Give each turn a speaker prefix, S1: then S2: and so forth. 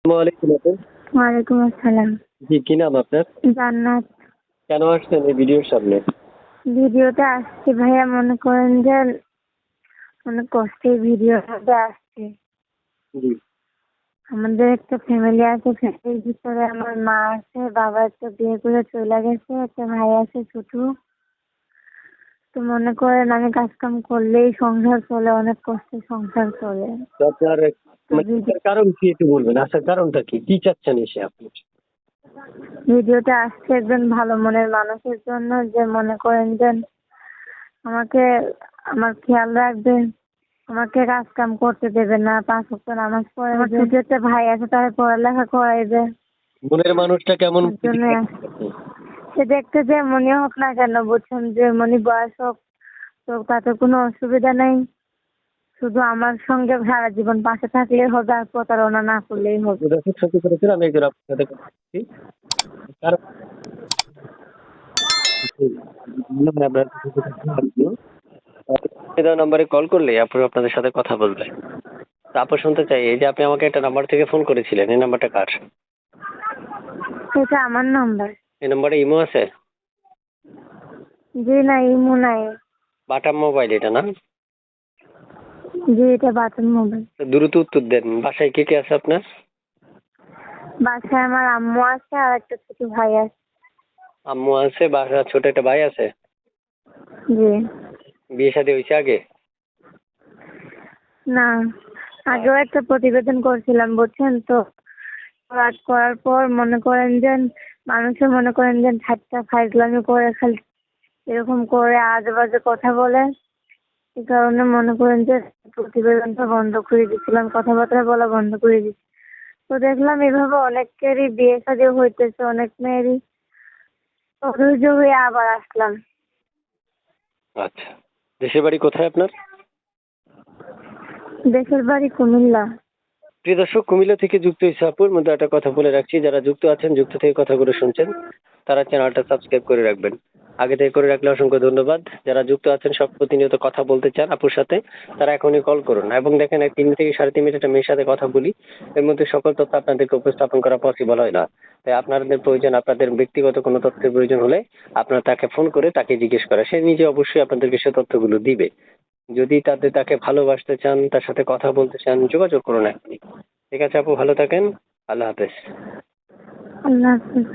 S1: আসসালামু আলাইকুম আপু।
S2: ওয়ালাইকুম আসসালাম।
S1: জি, কি নাম আপনার?
S2: জান্নাত।
S1: কেন আসছেন এই ভিডিওর সামনে?
S2: ভিডিওতে আসছি ভাইয়া, মনে করেন যে অনেক কষ্টে ভিডিওর মধ্যে আসছি।
S1: জি,
S2: আমাদের একটা ফ্যামিলি আছে, ফ্যামিলির ভিতরে আমার মা আছে, বাবা একটা বিয়ে করে চলে গেছে, একটা ভাই আছে ছোট। তো মনে করেন আমি কাজ কাম করলেই সংসার চলে, অনেক কষ্টে সংসার চলে।
S1: তো আপনার
S2: তো
S1: মানে এটার কারণ কি একটু বলবেন? আসার কারণটা কি? কি চাচ্ছেন এসে আপনি?
S2: ভিডিওতে আসছে একজন ভালো মনের মানুষের জন্য, যে মনে করেন যে আমাকে আমার খেয়াল রাখবে, আমাকে কাজ কাম করতে দেবে না, 5 ওয়াক্ত নামাজ পড়ে। আমার ছোট একটা ভাই আছে, তার পড়ালেখা করাইবে।
S1: মনের মানুষটা কেমন?
S2: তার জন্য সে দেখতে যে মনে হোক না কেন, বুঝছেন, যে মনে বয়স হোক, তো তাতে কোনো অসুবিধা নেই। শুধু আমার সঙ্গে সারা জীবন পাশে থাকলেই হবে, আর প্রতারণা না করলেই হবে।
S1: দর্শক সত্যি করেছেন, আমি একজন আপনার সাথে কথা বলছি। কারণ বললাম না, আপনার সাথে কথা বলছি। আপনি দেওয়া নাম্বারে কল করলে আপু আপনাদের সাথে কথা বলবে। তা আপু শুনতে চাই, এই যে আপনি আমাকে একটা নাম্বার থেকে ফোন করেছিলেন, এই নাম্বারটা কার?
S2: এটা আমার নাম্বার।
S1: এই নাম্বারে ইমো আছে?
S2: জি না, ইমো নাই।
S1: বাটাম মোবাইল এটা না?
S2: জি, এটা বাটন মোবাইল।
S1: তো দ্রুত উত্তর দেন, বাসায় কে কে আছে আপনার?
S2: বাসায় আমার আম্মু আছে আর একটা ছোট ভাই আছে।
S1: আম্মু আছে, বাসা ছোট একটা ভাই আছে।
S2: জি।
S1: বিয়ে শাদী হয়েছে আগে?
S2: না, আগেও একটা প্রতিবেদন করছিলাম, বুঝছেন তো। করার পর মনে করেন যে মানুষে মনে করেন যে ঠাট্টা ফাইজলামি করে, খালি এরকম করে আজে বাজে কথা বলে। এই কারণে মনে করেন যে প্রতিবেদনটা বন্ধ করে দিচ্ছিলাম, কথাবার্তা বলা বন্ধ করে দিচ্ছি। তো দেখলাম এভাবে অনেকেরই বিয়ে শাদী হইতেছে, অনেক মেয়েরই। অধৈর্য হয়ে আবার আসলাম।
S1: আচ্ছা, দেশের বাড়ি কোথায় আপনার?
S2: দেশের বাড়ি কুমিল্লা।
S1: প্রিয় দর্শক, কুমিল্লা থেকে যুক্ত হয়েছে আপুর মধ্যে একটা কথা বলে রাখছি, যারা যুক্ত আছেন, যুক্ত থেকে কথাগুলো শুনছেন, তারা চ্যানেলটা সাবস্ক্রাইব করে রাখবেন। আগে থেকে করে রাখলে অসংখ্য ধন্যবাদ। যারা যুক্ত আছেন, সব প্রতিনিয়ত কথা বলতে চান আপুর সাথে, তারা এখনই কল করুন। এবং দেখেন, 3 থেকে 3.5 মিনিট একটা মেয়ের সাথে কথা বলি, এর মধ্যে সকল তথ্য আপনাদেরকে উপস্থাপন করা পসিবল হয় না। তাই আপনাদের প্রয়োজন, আপনাদের ব্যক্তিগত কোনো তথ্যের প্রয়োজন হলে আপনারা তাকে ফোন করে তাকে জিজ্ঞেস করা, সে নিজে অবশ্যই আপনাদেরকে সে তথ্যগুলো দিবে। যদি তাকে ভালোবাসতে চান, তার সাথে কথা বলতে চান, যোগাযোগ করুন এখনই। ঠিক আছে আপু, ভালো থাকেন। আল্লাহ হাফেজ।
S2: আল্লাহ হাফিজ।